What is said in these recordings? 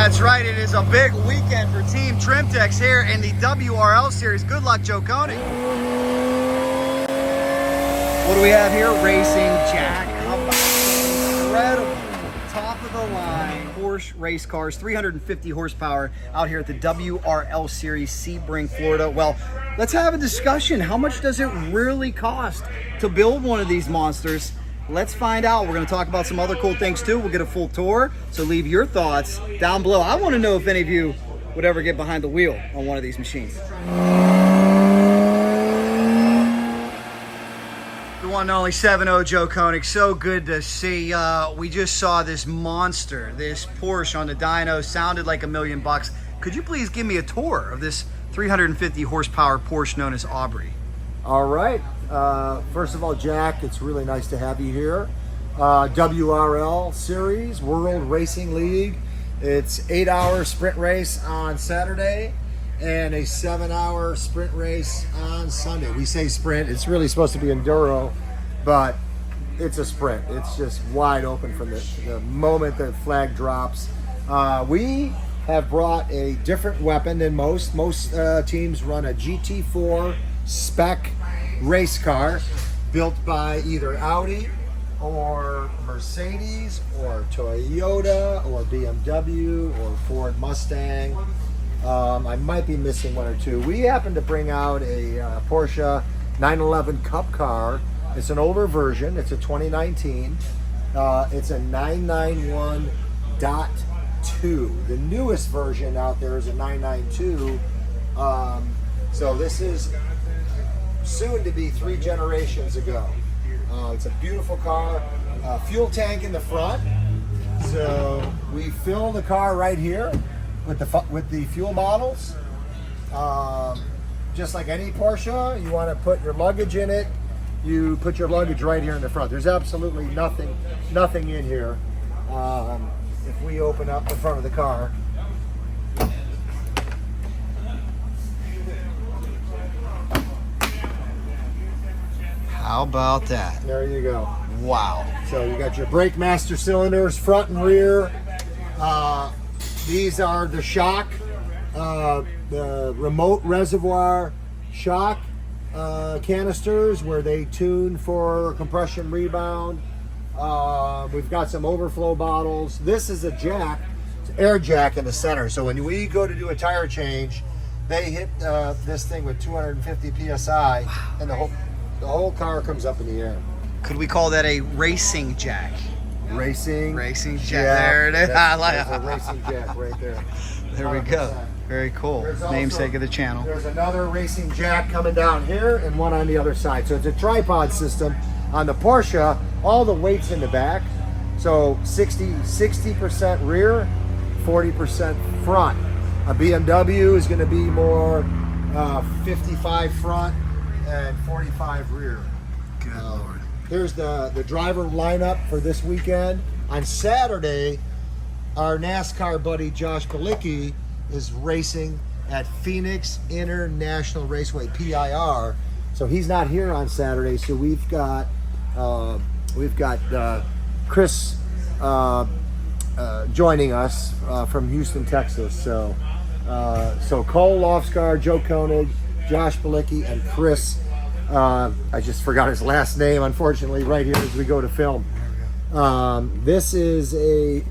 That's right, it is a big weekend for Team Trim-Tex here in the WRL Series. Good luck, Joe Koenig. What do we have here? Racing Jack. How about incredible, top of the line Porsche race cars, 350 horsepower out here at the WRL Series, Sebring, Florida. Well, let's have a discussion. How much does it really cost to build one of these monsters? Let's find out. We're going to talk about some other cool things too. We'll get a full tour. So leave your thoughts down below. I want to know if any of you would ever get behind the wheel on one of these machines. The one and only 7-0 Joe Koenig. So good to see. We just saw this monster, this Porsche on the dyno. Sounded like $1 million. Could you please give me a tour of this 350 horsepower Porsche known as Aubrey? All right. First of all, Jack, it's really nice to have you here. WRL Series, World Racing League. It's 8-hour sprint race on Saturday and a 7-hour sprint race on Sunday. We say sprint, it's really supposed to be enduro, but it's a sprint. It's just wide open from the moment the flag drops. We have brought a different weapon than most. Most teams run a GT4 spec race car built by either Audi or Mercedes or Toyota or BMW or Ford Mustang. I might be missing one or two. We happen to bring out a Porsche 911 Cup car. It's an older version. It's a 2019. It's a 991.2. The newest version out there is a 992. So this is soon to be 3 generations ago. It's a beautiful car, fuel tank in the front. So we fill the car right here with the fuel bottles. Just like any Porsche, you want to put your luggage in it. You put your luggage right here in the front. There's absolutely nothing in here. If we open up the front of the car, How about that? there you go. Wow. So you got your brake master cylinders, front and rear. These are the shock, the remote reservoir shock canisters where they tune for compression rebound. We've got some overflow bottles. This is a jack, it's an air jack in the center. So when we go to do a tire change, they hit this thing with 250 PSI and the whole car comes up in the air. Could we call that a racing jack? Racing Jack. There it is. I like There's a racing jack right there. There we go. 100%. Very cool. Namesake of the channel. There's another racing jack coming down here and one on the other side. So it's a tripod system. On the Porsche, all the weight's in the back. So 60% rear, 40% front. A BMW is going to be more 55 front and 45 rear. Good Lord. Here's the driver lineup for this weekend. On Saturday, our NASCAR buddy Josh Balicki is racing at Phoenix International Raceway, PIR. So he's not here on Saturday. So we've got Chris joining us from Houston, Texas. So Cole Lofscar, Joe Koenig, Josh Balicki, and Chris. I just forgot his last name, unfortunately, right here as we go to film. This is a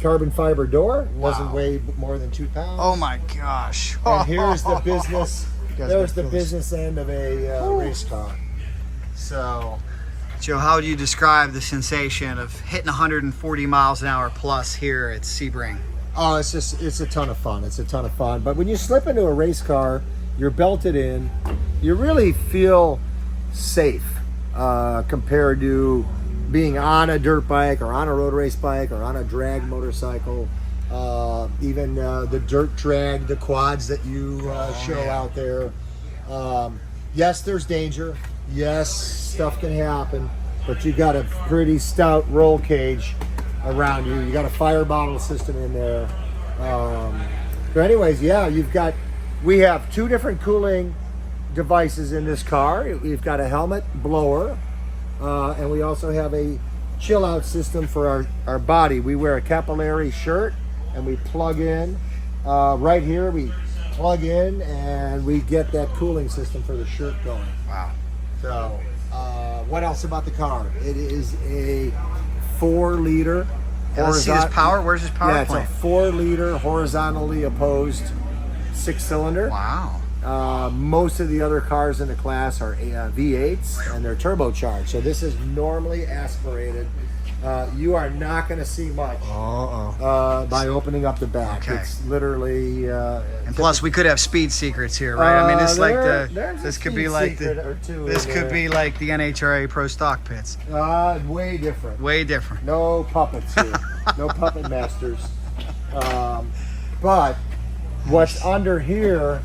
carbon fiber door. Doesn't weigh more than 2 pounds. Oh my gosh. And here's the business. There's the ridiculous. business end of a race car. So, Joe, how would you describe the sensation of hitting 140 miles an hour plus here at Sebring? oh, it's a ton of fun. It's a ton of fun. But when you slip into a race car, you're belted in. You really feel safe compared to being on a dirt bike or on a road race bike or on a drag motorcycle. Even the dirt drag, the quads that you show out there. Yes, there's danger. Yes, stuff can happen, but you got a pretty stout roll cage around you. You got a fire bottle system in there. But anyways, yeah, we have two different cooling devices in this car. We've got a helmet blower, and we also have a chill out system for our body. We wear a capillary shirt and we plug in. Right here, we plug in and we get that cooling system for the shirt going. Wow. So, what else about the car? It is a 4-liter. Yeah, let's see this power. Where's this power Yeah, plant? it's a 4-liter horizontally opposed 6-cylinder. Wow. Most of the other cars in the class are V8s and they're turbocharged. So this is normally aspirated. You are not going to see much by opening up the back. Okay. It's literally. And plus, we could have speed secrets here, right? I mean, it's like this could be like the NHRA Pro Stock pits. Way different. Way different. No puppets here. No puppet masters. But what's under here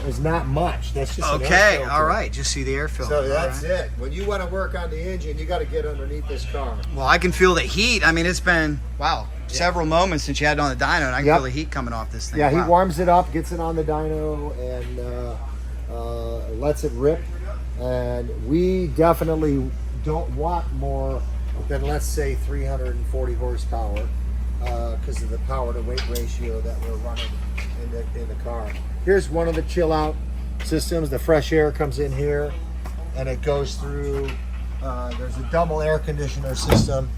is not much. That's just an air Okay. filter. All right. Just see the air filter. So that's all right. it. When you want to work on the engine, you got to get underneath this car. Well, I can feel the heat. I mean, it's been several moments since you had it on the dyno, and I can feel the heat coming off this thing. Yeah, Wow. he warms it up, gets it on the dyno, and lets it rip. And we definitely don't want more than, let's say, 340 horsepower because of the power to weight ratio that we're running in the car. Here's one of the chill out systems. The fresh air comes in here and it goes through. There's a double air conditioner system.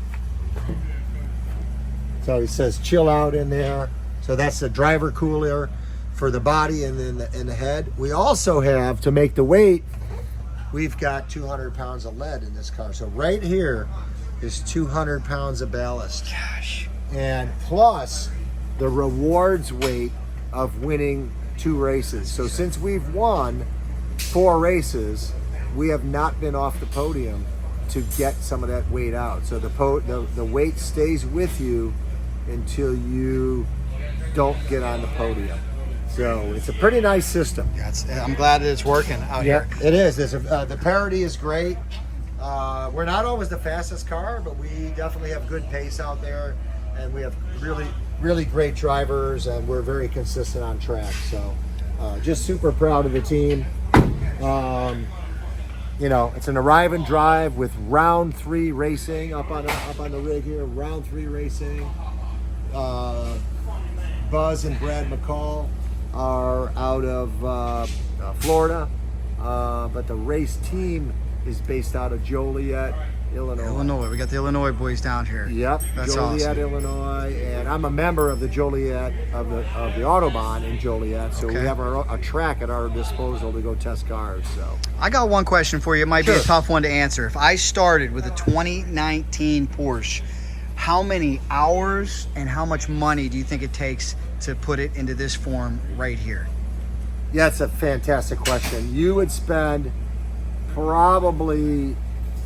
So it says chill out in there. So that's the driver cooler for the body and then in the head. We also have, to make the weight, we've got 200 pounds of lead in this car. So right here is 200 pounds of ballast. Gosh. And plus the rewards weight of winning 2 races. So since we've won 4 races, we have not been off the podium to get some of that weight out. So the weight stays with you until you don't get on the podium. So it's a pretty nice system. Yeah, I'm glad that it's working out here. It is. The parity is great. We're not always the fastest car, but we definitely have good pace out there, and we have really great drivers, and we're very consistent on track. So just super proud of the team. It's an arrive and drive with round 3 racing up on the rig here. Round 3 racing. Buzz and Brad McCall are out of Florida, but the race team is based out of Joliet, Illinois. We got the Illinois boys down here. Yep, That's Joliet, awesome. Illinois, and I'm a member of the Joliet of the Autobahn in Joliet, so we have a track at our disposal to go test cars. So I got one question for you. It might be Sure. a tough one to answer. If I started with a 2019 Porsche, how many hours and how much money do you think it takes to put it into this form right here? yeah, it's a fantastic question. You would spend probably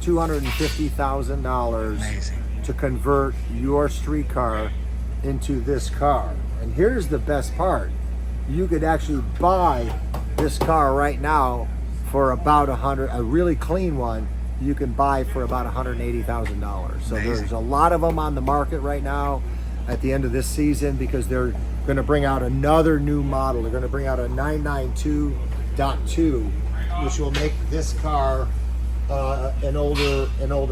$250,000 Amazing. to convert your street car into this car. And here's the best part. You could actually buy this car right now for about a really clean one, you can buy for about $180,000. So Amazing. there's a lot of them on the market right now at the end of this season because they're going to bring out another new model. They're going to bring out a 992.2, which will make this car an older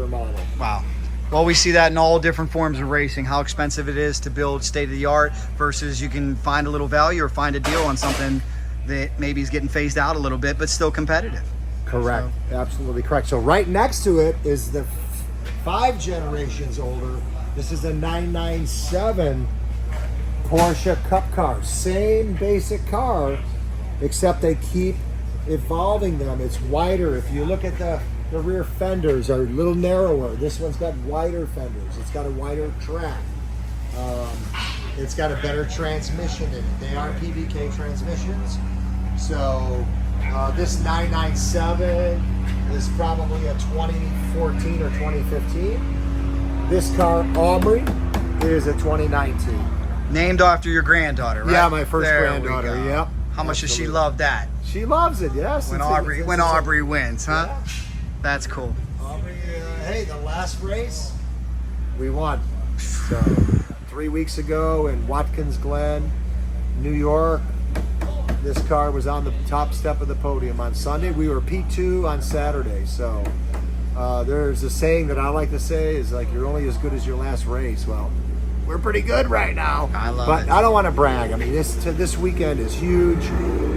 model. Wow. Well, we see that in all different forms of racing, how expensive it is to build state-of-the-art versus you can find a little value or find a deal on something that maybe is getting phased out a little bit, but still competitive. Correct. Absolutely correct. So right next to it is the 5 generations older. This is a 997 Porsche Cup car. Same basic car, except they keep evolving them. It's wider. If you look at the rear fenders are a little narrower. This one's got wider fenders. It's got a wider track. It's got a better transmission in it. They are PBK transmissions. So this 997 is probably a 2014 or 2015. This car, Aubrey, is a 2019. Named after your granddaughter, right? Yeah, my first There we granddaughter. go. Yep. How much does she Absolutely. love that? She loves it. Yes. When It's Aubrey wins, huh? Yeah. That's cool. Aubrey, hey, the last race, we won. So 3 weeks ago in Watkins Glen, New York, this car was on the top step of the podium on Sunday. We were P2 on Saturday. So there's a saying that I like to say is like, you're only as good as your last race. Well, we're pretty good right now. I love but it. I don't want to brag. I mean, this weekend is huge.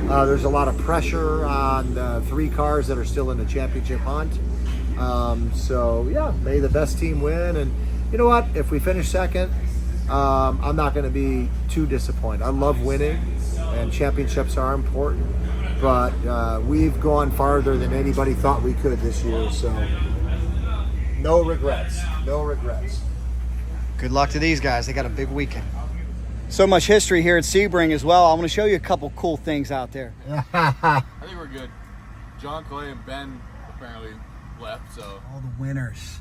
There's a lot of pressure on the 3 cars that are still in the championship hunt. So yeah, may the best team win. And you know what? If we finish second, I'm not going to be too disappointed. I love winning, and championships are important. But we've gone farther than anybody thought we could this year. So no regrets. No regrets. Good luck to these guys. They got a big weekend. So much history here at Sebring as well. I want to show you a couple cool things out there. I think we're good. John, Clay, and Ben apparently left, so. All the winners.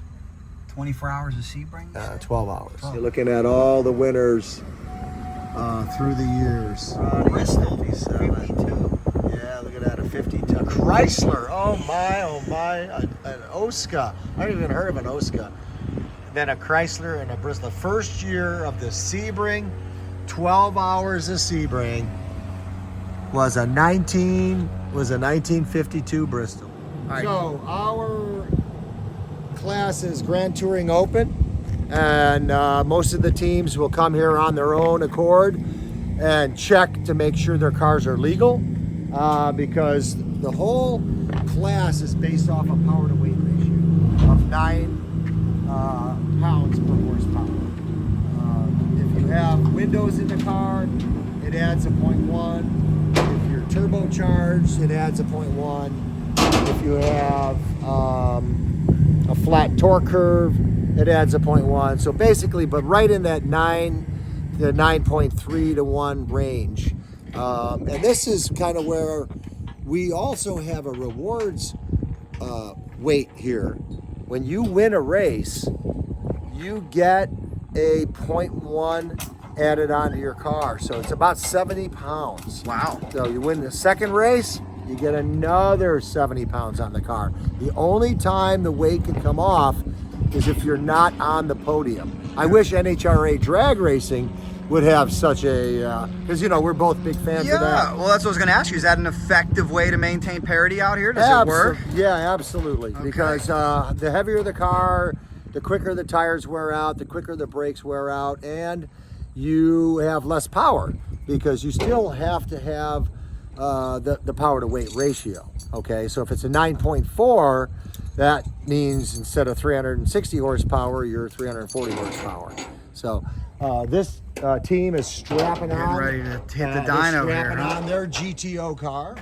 24 hours of Sebring? 12 hours. You're looking at all the winners through the years. Bristol, 52. Yeah, look at that, a 52. Chrysler, oh my, an Oscar. I haven't even heard of an Oscar. Then a Chrysler and a Bristol. The first year of the Sebring, 12 hours of Sebring, was a 1952 Bristol. Right. So our class is Grand Touring Open, and most of the teams will come here on their own accord and check to make sure their cars are legal, because the whole class is based off a power to weight ratio of 9 pounds per horsepower. If you have windows in the car, it adds a 0.1. If you're turbocharged, it adds a 0.1. If you have a flat torque curve, it adds a 0.1. So basically, but right in that 9 to 9.3 to 1 range. And this is kind of where we also have a rewards weight here. When you win a race, you get a 0.1 added onto your car. So it's about 70 pounds. Wow. So you win the second race, you get another 70 pounds on the car. The only time the weight can come off is if you're not on the podium. I wish NHRA drag racing would have such a, because we're both big fans of that. Well, that's what I was going to ask you. Is that an effective way to maintain parity out here? Does it work? Yeah, absolutely. Okay. Because the heavier the car, the quicker the tires wear out, the quicker the brakes wear out, and you have less power because you still have to have the power to weight ratio. Okay, so if it's a 9.4, that means instead of 360 horsepower, you're 340 horsepower. So this team is strapping on. Getting ready to hit the dyno here. Strapping on their GTO car.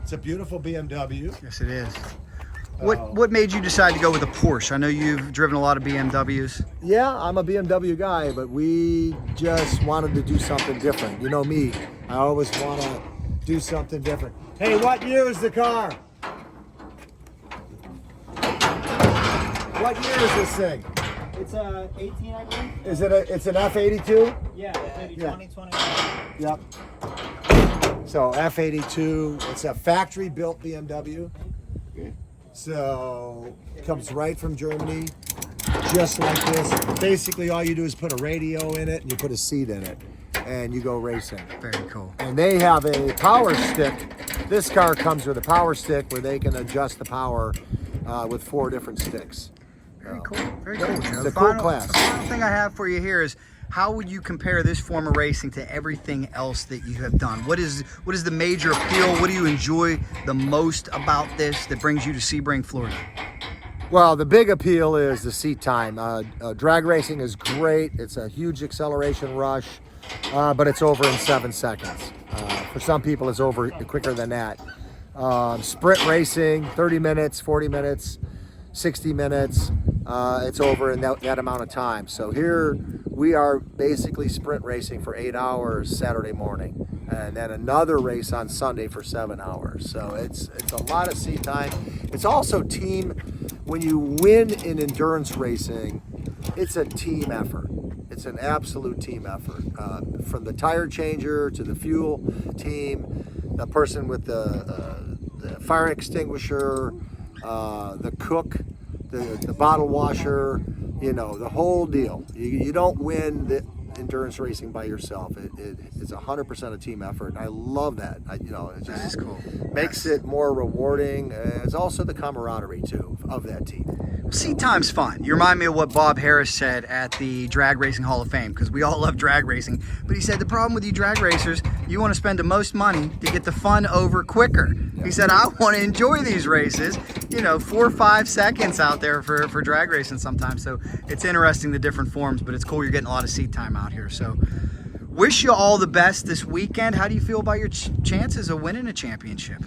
It's a beautiful BMW. Yes, it is. What made you decide to go with a Porsche? I know you've driven a lot of BMWs. Yeah, I'm a BMW guy, but we just wanted to do something different. You know me, I always want to do something different. Hey, what year is the car? What year is this thing? It's 18, I believe. Is it it's an F82? Yeah, maybe Yeah. 2021. Yep. So F82, it's a factory built BMW. So it comes right from Germany, just like this. Basically all you do is put a radio in it and you put a seat in it and you go racing. Very cool. And they have a power stick. This car comes with a power stick where they can adjust the power with 4 different sticks. Very cool. Very cool, Joe. It's a cool class. The final thing I have for you here is, how would you compare this form of racing to everything else that you have done? What is the major appeal? What do you enjoy the most about this that brings you to Sebring, Florida? Well, the big appeal is the seat time. Drag racing is great. It's a huge acceleration rush, but it's over in 7 seconds. For some people, it's over quicker than that. Sprint racing, 30 minutes, 40 minutes, 60 minutes. It's over in that amount of time. So here we are basically sprint racing for 8 hours Saturday morning, and then another race on Sunday for 7 hours. So it's a lot of seat time. It's also team. When you win in endurance racing, it's a team effort. It's an absolute team effort. From the tire changer to the fuel team, the person with the fire extinguisher, the cook, the bottle washer, the whole deal. You don't win the endurance racing by yourself. It's 100% a team effort, and I love that. It just That is cool. makes it more rewarding. It's also the camaraderie too of that team. Seat time's fun. You remind me of what Bob Harris said at the Drag Racing Hall of Fame, because we all love drag racing. But he said the problem with you drag racers, you want to spend the most money to get the fun over quicker. He said, I want to enjoy these races, you know, 4 or 5 seconds out there for drag racing sometimes. So it's interesting, the different forms, but it's cool you're getting a lot of seat time out here. So wish you all the best this weekend. How do you feel about your chances of winning a championship?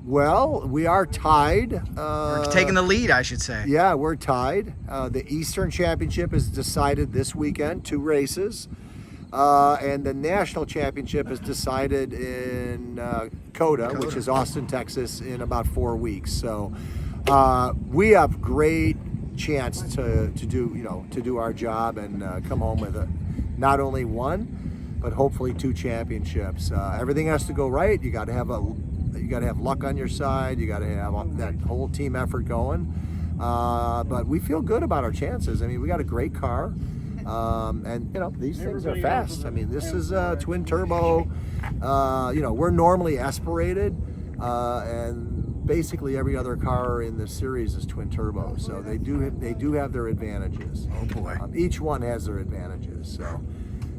Well, we are tied. Or taking the lead, I should say. Yeah, we're tied. The Eastern Championship is decided this weekend, 2 races. And the National Championship is decided in Coda, which is Austin, Texas, in about 4 weeks. So we have great chance to do our job and come home with not only 1, but hopefully 2 championships. Everything has to go right. You got to have luck on your side. You got to have that whole team effort going. But we feel good about our chances. I mean, we got a great car. And these things are fast. I mean, this is a twin turbo. We're normally aspirated, and basically every other car in the series is twin turbo. So they do have their advantages. Oh boy. Each one has their advantages. So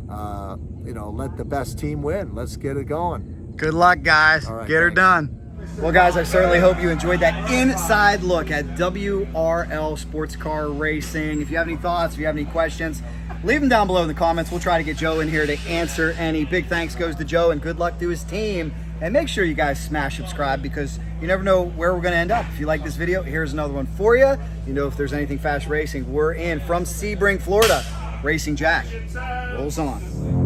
let the best team win. Let's get it going. Good luck, guys. All right, Get her thanks. done. Well, guys, I certainly hope you enjoyed that inside look at WRL Sports Car Racing. If you have any thoughts, if you have any questions, leave them down below in the comments. We'll try to get Joe in here to answer any. Big thanks goes to Joe, and good luck to his team. And make sure you guys smash subscribe, because you never know where we're going to end up. If you like this video, here's another one for you. If there's anything fast racing, we're in from Sebring, Florida. Racing Jack rolls on.